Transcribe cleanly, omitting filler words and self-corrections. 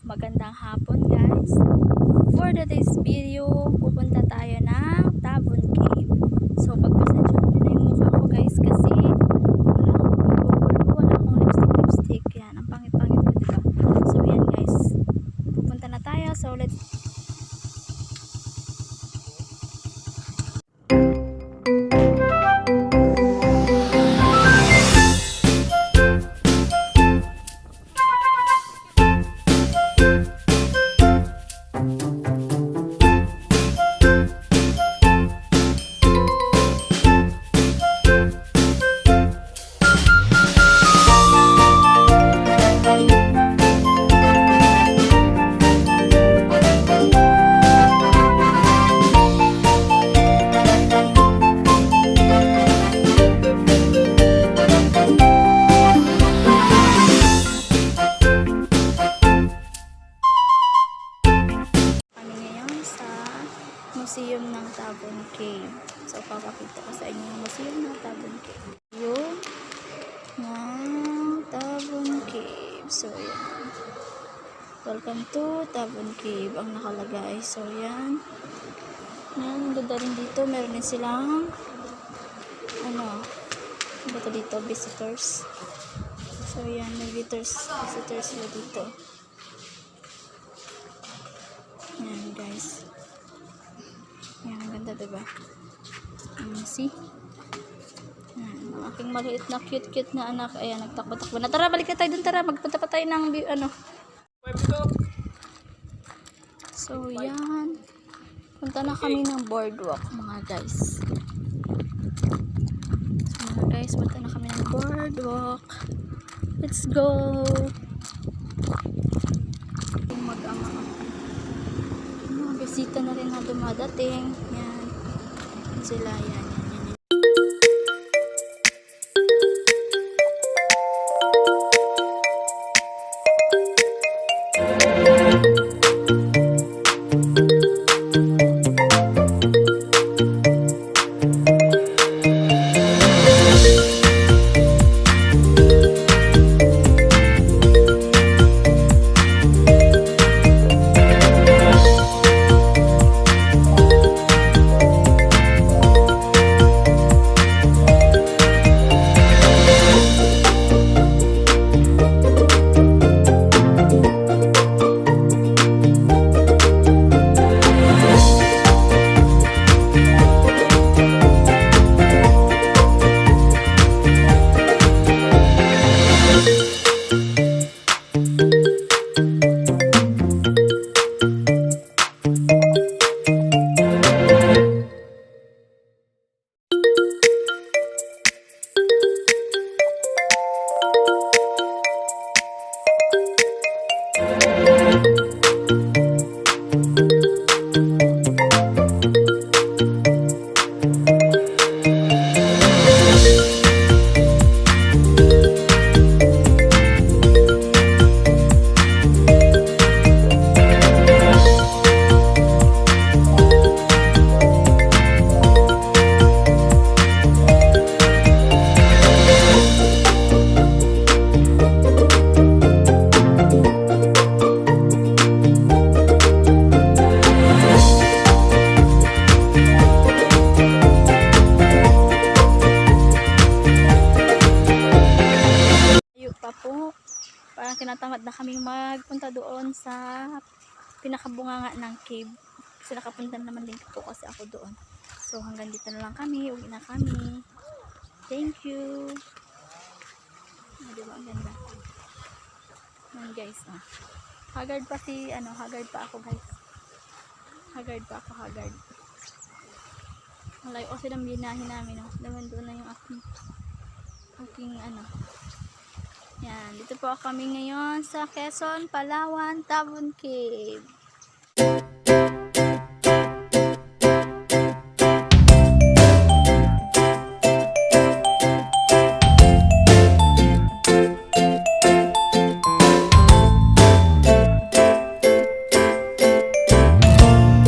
Magandang hapon guys. For today's video, pupunta tayo ng Tabon Cave. So pagpasensya nyo na yung mukha ko guys kasi wala akong lipstick. Yan, ang pangit-pangit ko diba? So yan guys, pupunta na tayo. So let's museum ng Tabon Cave. So, papakita ko sa inyo yung museum ng Tabon Cave. Yung Tabon Cave. So, yan. Welcome to Tabon Cave. Ang nakalagay. So, yan. Yan. Ganda rin dito. Meron din silang ito dito, visitors. So, yan. May visitors sila dito. Yan, guys. Yan, ang ganda diba? See? Yan, ang aking maliit na cute na anak. Ayan, nagtakbo-takbo na. Tara, balik na tayo dun. Tara, magpunta pa tayo ng So, yan. Punta na kami ng boardwalk, mga guys. So, mga guys, punta na kami ng boardwalk. Let's go! Bisita na rin na dumadating. Yan. Sila, yan. Parang tinatamad na kami magpunta doon sa pinakabunganga ng cave kasi nakapunta naman din po kasi ako doon. So hanggang dito na lang kami, uwi na kami. Thank you. Diba ang ganda? Yan guys, haggard pa haggard pa ako guys. Haggard. Malayo kasi ng binahin namin, naman doon na yung aking Yan, dito po kami ngayon sa Quezon, Palawan, Tabon Cave.